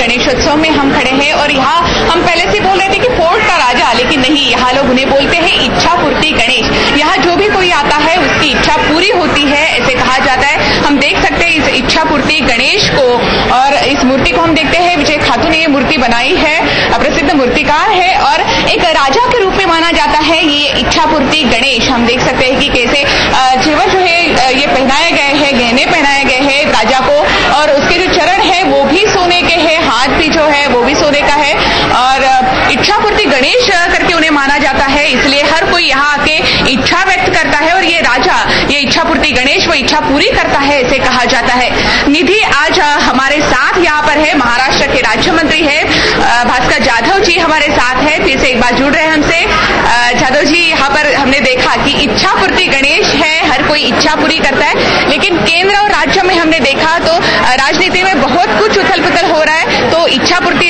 गणेशोत्सव में हम खड़े हैं और यहाँ हम पहले से बोल रहे थे कि फोर्ट का राजा, लेकिन नहीं, यहाँ लोग उन्हें बोलते हैं इच्छा पूर्ति गणेश। यहाँ जो भी कोई आता है उसकी इच्छा पूरी होती है, ऐसे कहा जाता है। हम देख सकते हैं इस इच्छा पूर्ति गणेश को, और इस मूर्ति को हम देखते हैं विजय खातू ने ये मूर्ति बनाई है, प्रसिद्ध मूर्तिकार है और एक राजा के रूप में माना जाता है ये इच्छा पूर्ति गणेश। हम देख सकते हैं कि कैसे जेवर जो है ये पहनाए गए हैं, गहने पहनाए गए हैं राजा को, और उसके जो चरण है वो भी सोने के हैं, हाथ भी जो है वो भी सोने का है, और इच्छा पूर्ति गणेश करके उन्हें माना जाता है। इसलिए हर कोई यहाँ आके इच्छा व्यक्त करता है और ये राजा, ये इच्छा पूर्ति गणेश वो इच्छा पूरी करता है, ऐसे कहा जाता है। निधि आज हमारे साथ यहाँ पर है, महाराष्ट्र के राज्य मंत्री है भास्कर जाधव जी हमारे साथ है, फिर से एक बार जुड़ रहे हैं हमसे। जाधव जी, यहाँ पर हमने देखा कि इच्छा पूर्ति गणेश है, हर कोई इच्छा पूरी करता है, लेकिन केंद्र और राज्य में हमने देखा तो राजनीति में बहुत कुछ उथल पुथल हो रहा है, तो इच्छा पूर्ति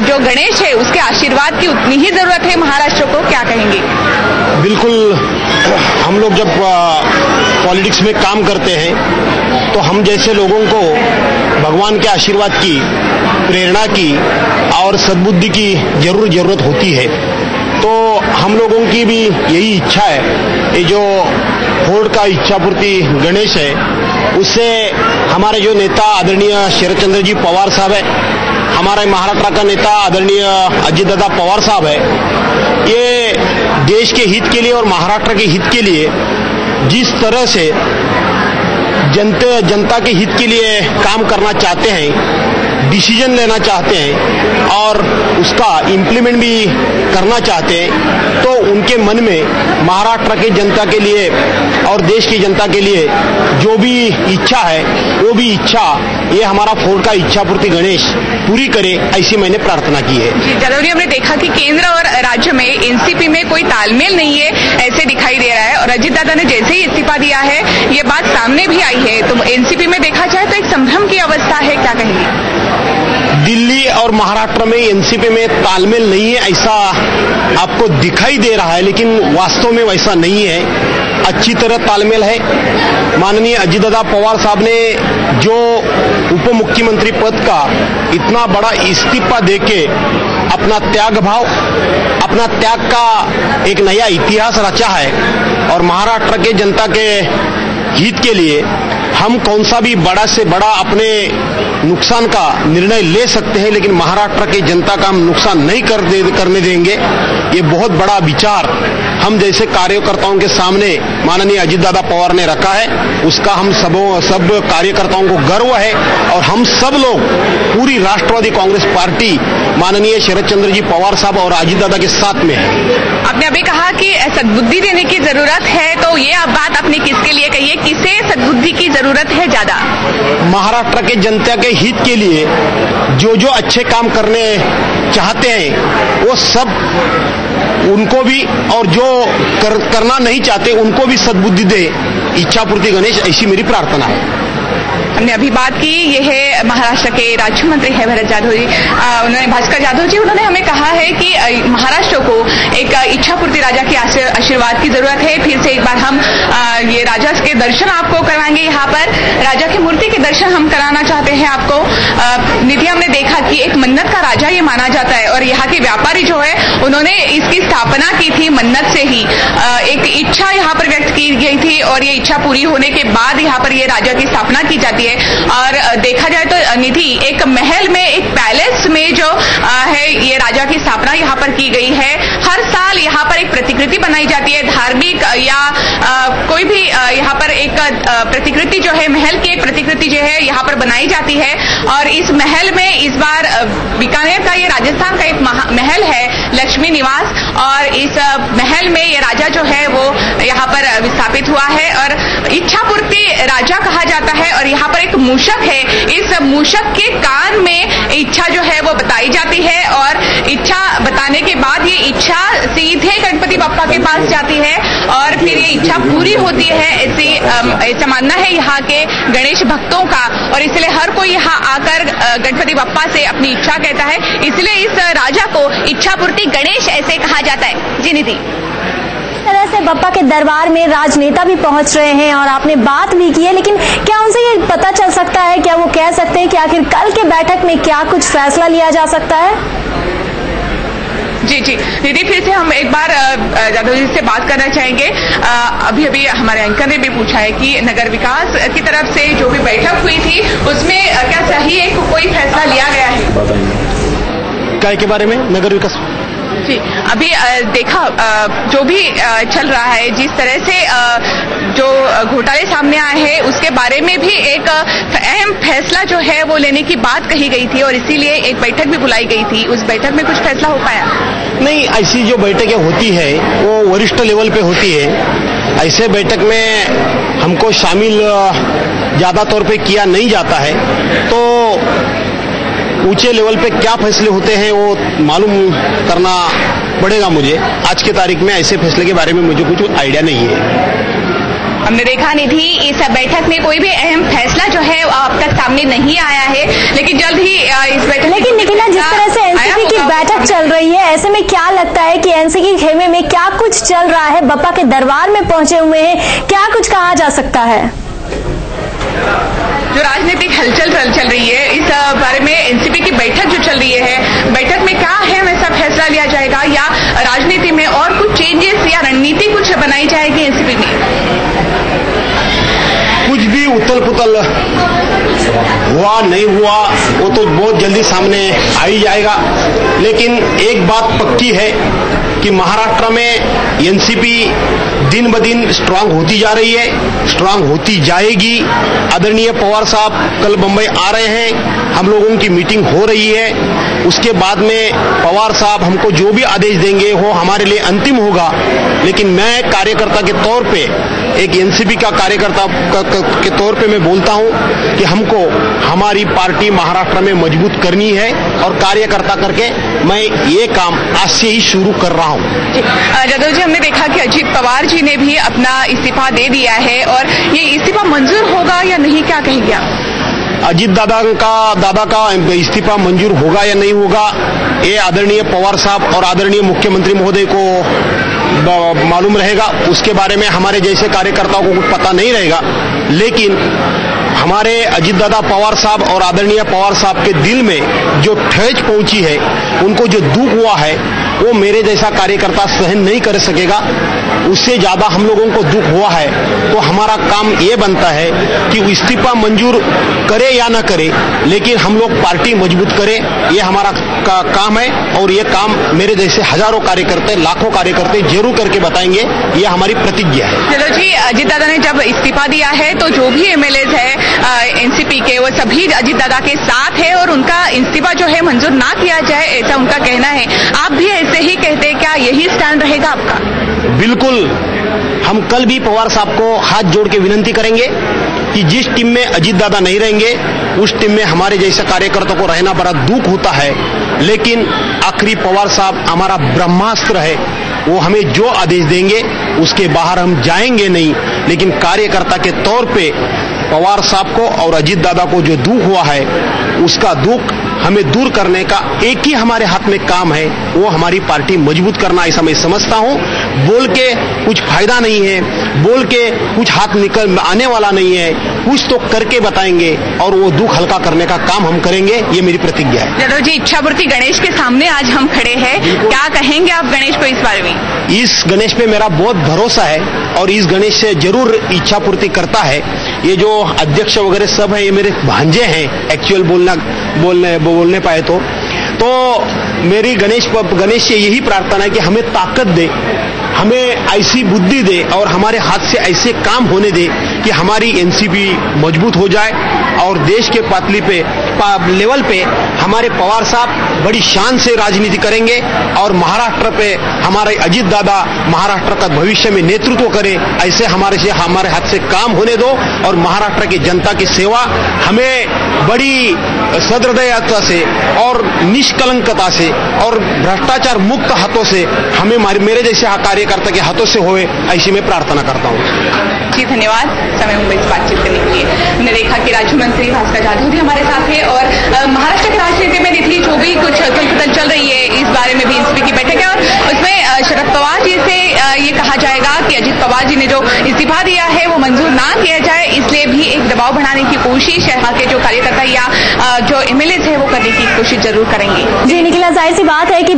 जो गणेश है उसके आशीर्वाद की उतनी ही जरूरत है महाराष्ट्र को, क्या कहेंगे? बिल्कुल, हम लोग जब पॉलिटिक्स में काम करते हैं तो हम जैसे लोगों को भगवान के आशीर्वाद की, प्रेरणा की और सद्बुद्धि की जरूरत होती है। तो हम लोगों की भी यही इच्छा है, ये जो फोर्ट का इच्छा पूर्ति गणेश है उससे हमारे जो नेता आदरणीय शरद चंद्र जी पवार साहब है, हमारे महाराष्ट्र का नेता आदरणीय अजित दादा पवार साहब है, ये देश के हित के लिए और महाराष्ट्र के हित के लिए जिस तरह से जनता के हित के लिए काम करना चाहते हैं, डिसीजन लेना चाहते हैं और उसका इम्प्लीमेंट भी करना चाहते हैं, तो उनके मन में महाराष्ट्र की जनता के लिए और देश की जनता के लिए जो भी इच्छा है वो भी इच्छा ये हमारा फोर्ट का इच्छा पूर्ति गणेश पूरी करे, ऐसी मैंने प्रार्थना की है। जाधव जी, हमने देखा कि केंद्र और राज्य में एनसीपी में कोई तालमेल नहीं है, ऐसे दिखाई दे रहा है, और अजित दादा ने जैसे ही इस्तीफा दिया है ये बात सामने भी आई है, तो एनसीपी में देखा जाए तो एक संभ्रम की अवस्था है, क्या कहेंगे? दिल्ली और महाराष्ट्र में एनसीपी में तालमेल नहीं है ऐसा आपको दिखाई दे रहा है, लेकिन वास्तव में वैसा नहीं है, अच्छी तरह तालमेल है। माननीय अजित दादा पवार साहब ने जो उप मुख्यमंत्री पद का इतना बड़ा इस्तीफा देके अपना त्याग भाव, अपना त्याग का एक नया इतिहास रचा है, और महाराष्ट्र के जनता के हित के लिए हम कौन सा भी बड़ा से बड़ा अपने नुकसान का निर्णय ले सकते हैं, लेकिन महाराष्ट्र की जनता का हम नुकसान नहीं करने देंगे। ये बहुत बड़ा विचार हम जैसे कार्यकर्ताओं के सामने माननीय अजित दादा पवार ने रखा है, उसका हम सब कार्यकर्ताओं को गर्व है, और हम सब लोग पूरी राष्ट्रवादी कांग्रेस पार्टी माननीय शरद चंद्र जी पवार साहब और अजित दादा के साथ में है। आपने अभी कहा कि सद्बुद्धि देने की जरूरत है, तो ये आप बात अपने किसके लिए कहिए, किसे सद्बुद्धि की जरूरत है ज्यादा? महाराष्ट्र के जनता के हित के लिए जो अच्छे काम करने चाहते हैं वो सब उनको भी, और जो करना नहीं चाहते उनको भी सद्बुद्धि दे इच्छा पूर्ति गणेश, ऐसी मेरी प्रार्थना है। हमने अभी बात की, ये है महाराष्ट्र के राज्य मंत्री है भरत जाधव जी, उन्होंने भास्कर जाधव जी, उन्होंने हमें कहा है कि महाराष्ट्र को एक इच्छा पूर्ति राजा के आशीर्वाद की जरूरत है। फिर से एक बार हम ये राजा के दर्शन आपको करवाएंगे, यहाँ पर राजा की मूर्ति के दर्शन हम कराना चाहते हैं आपको। निधि, हमने देखा कि एक मन्नत का राजा ये माना जाता है, और यहाँ के व्यापारी जो है उन्होंने इसकी स्थापना की थी मन्नत से ही, एक इच्छा यहाँ पर व्यक्त की गई थी, और ये इच्छा पूरी होने के बाद यहाँ पर ये राजा की स्थापना की जाती है। और देखा जाए तो निधि, एक महल में, एक पैलेस में जो है ये राजा की स्थापना यहाँ पर की गई है। हर साल यहाँ पर एक प्रतिकृति बनाई जाती है, धार्मिक या कोई भी यहाँ पर एक प्रतिकृति जो है, महल की एक प्रतिकृति जो है यहाँ पर बनाई जाती है। और इस महल में इस बार बीकानेर का, ये राजस्थान का एक महल है लक्ष्मी निवास, और इस महल में ये राजा जो है वो यहाँ पर विस्थापित हुआ है, और इच्छा पूर्ति राजा कहा जाता है। और यहाँ पर एक मूषक है, इस मूषक के कान में इच्छा जो है वो बताई जाती है, और इच्छा बताने के बाद ये इच्छा सीधे गणपति बप्पा के पास जाती है, और फिर ये इच्छा पूरी होती है, ऐसा मानना है यहाँ के गणेश भक्तों का। और इसलिए हर कोई यहाँ आकर गणपति बप्पा से अपनी इच्छा कहता है, इसलिए इस राजा को इच्छा पूर्ति गणेश ऐसे कहा जाता है। जी निधि। से बप्पा के दरबार में राजनेता भी पहुंच रहे हैं और आपने बात भी की है, लेकिन क्या उनसे ये पता चल सकता है, क्या वो कह सकते हैं कि आखिर कल के बैठक में क्या कुछ फैसला लिया जा सकता है? जी दीदी, फिर से हम एक बार जाधव जी से बात करना चाहेंगे। अभी हमारे एंकर ने भी पूछा है कि नगर विकास की तरफ से जो भी बैठक हुई थी उसमें क्या सही है, कोई फैसला लिया गया है? काय के बारे में नगर विकास जी, अभी देखा जो भी चल रहा है, जिस तरह से जो घोटाले सामने आए हैं उसके बारे में भी एक अहम फैसला जो है वो लेने की बात कही गई थी और इसीलिए एक बैठक भी बुलाई गई थी। उस बैठक में कुछ फैसला हो पाया नहीं? ऐसी जो बैठकें होती है वो वरिष्ठ लेवल पे होती है। ऐसे बैठक में हमको शामिल ज्यादा तौर पे किया नहीं जाता है, तो ऊंचे लेवल पे क्या फैसले होते हैं वो मालूम करना पड़ेगा मुझे। आज के तारीख में ऐसे फैसले के बारे में मुझे कुछ आइडिया नहीं है। हमने देखा निधि, इस बैठक में कोई भी अहम फैसला जो है अब तक सामने नहीं आया है, लेकिन जल्द ही इस बैठक। लेकिन निखिला, जिस तरह से एनसीपी की बैठक चल रही है, ऐसे में क्या लगता है कि एनसीपी के खेमे में क्या कुछ चल रहा है? बप्पा के दरबार में पहुंचे हुए हैं, क्या कुछ कहा जा सकता है? जो राजनीतिक हलचल चल रही है, इस बारे में एनसीपी की बैठक जो चल रही है, बैठक में क्या है वैसा फैसला लिया जाएगा या राजनीति में और कुछ चेंजेस या रणनीति कुछ बनाई जाएगी एनसीपी में? कुछ भी उथल पुथल हुआ नहीं हुआ वो तो बहुत जल्दी सामने आ ही जाएगा, लेकिन एक बात पक्की है कि महाराष्ट्र में एनसीपी दिन ब दिन स्ट्रांग होती जा रही है, स्ट्रांग होती जाएगी। आदरणीय पवार साहब कल बंबई आ रहे हैं, हम लोगों की मीटिंग हो रही है। उसके बाद में पवार साहब हमको जो भी आदेश देंगे वो हमारे लिए अंतिम होगा, लेकिन मैं कार्यकर्ता के तौर पे, एक एनसीपी का कार्यकर्ता के तौर पे मैं बोलता हूं कि हमको हमारी पार्टी महाराष्ट्र में मजबूत करनी है और कार्यकर्ता करके मैं ये काम आज से ही शुरू कर रहा हूं। जाधव जी, हमने देखा कि अजित पवार जी ने भी अपना इस्तीफा दे दिया है और ये इस्तीफा मंजूर होगा या नहीं, क्या कहेंगे आप? अजित दादा का इस्तीफा मंजूर होगा या नहीं होगा ये आदरणीय पवार साहब और आदरणीय मुख्यमंत्री महोदय को मालूम रहेगा। उसके बारे में हमारे जैसे कार्यकर्ताओं को कुछ पता नहीं रहेगा, लेकिन हमारे अजित दादा पवार साहब और आदरणीय पवार साहब के दिल में जो ठेस पहुंची है, उनको जो दुख हुआ है, वो मेरे जैसा कार्यकर्ता सहन नहीं कर सकेगा। उससे ज्यादा हम लोगों को दुख हुआ है, तो हमारा काम ये बनता है कि इस्तीफा मंजूर करे या ना करे, लेकिन हम लोग पार्टी मजबूत करें, ये हमारा काम है और ये काम मेरे जैसे हजारों कार्यकर्ता, लाखों कार्यकर्ता जरूर करके बताएंगे। ये हमारी प्रतिज्ञा है। चलो जी, अजित दादा ने जब इस्तीफा दिया है तो जो भी एमएलए है एनसीपी के, वो सभी अजित दादा के साथ है और उनका इस्तीफा जो है मंजूर ना किया जाए, ऐसा उनका कहना है। आप भी ऐसे ही कहते हैं, क्या यही स्टैंड रहेगा आपका? बिल्कुल, हम कल भी पवार साहब को हाथ जोड़ के विनती करेंगे कि जिस टीम में अजित दादा नहीं रहेंगे, उस टीम में हमारे जैसे कार्यकर्ता को रहना बड़ा दुख होता है, लेकिन आखिरी पवार साहब हमारा ब्रह्मास्त्र है। वो हमें जो आदेश देंगे उसके बाहर हम जाएंगे नहीं, लेकिन कार्यकर्ता के तौर पे पवार साहब को और अजित दादा को जो दुख हुआ है, उसका दुख हमें दूर करने का एक ही हमारे हाथ में काम है, वो हमारी पार्टी मजबूत करना। ऐसा मैं समझता हूं। बोल के कुछ फायदा नहीं है, बोल के कुछ हाथ निकल आने वाला नहीं है, कुछ तो करके बताएंगे और वो दुख हल्का करने का काम हम करेंगे, ये मेरी प्रतिज्ञा है। जाधव जी, इच्छापूर्ति गणेश के सामने आज हम खड़े हैं, क्या कहेंगे आप गणेश को इस बारे में? इस गणेश पे मेरा बहुत भरोसा है और इस गणेश से जरूर इच्छापूर्ति करता है। ये जो अध्यक्ष वगैरह सब है, ये मेरे भांजे हैं, एक्चुअल बोलने पाए तो मेरी गणेश से यही प्रार्थना है कि हमें ताकत दे, हमें ऐसी बुद्धि दे और हमारे हाथ से ऐसे काम होने दे कि हमारी एनसीपी मजबूत हो जाए और देश के पातली पे लेवल पे हमारे पवार साहब बड़ी शान से राजनीति करेंगे और महाराष्ट्र पे हमारे अजित दादा महाराष्ट्र का भविष्य में नेतृत्व करे। ऐसे हमारे हाथ से काम होने दो और महाराष्ट्र की जनता की सेवा हमें बड़ी सदृदयता से और निष्कलंकता से और भ्रष्टाचार मुक्त हाथों से हमें मेरे जैसे कार्यकर्ता के हाथों से होए, ऐसी मैं प्रार्थना करता हूँ। जी धन्यवाद समय मुंबई से बातचीत करने के लिए। हमने देखा कि राज्य मंत्री भास्कर जाधव भी हमारे साथ है और महाराष्ट्र की राजनीति में निकली जो भी कुछ उथल-पुथल चल रही है, इस बारे में भी एनसीपी की बैठक है और उसमें शरद पवार जी से ये कहा जाएगा कि दबाव बढ़ाने की कोशिश यहाँ के जो कार्यकर्ता या जो एमएलए है वो करने की कोशिश जरूर करेंगे। जी निखिला, जाहिर सी बात है कि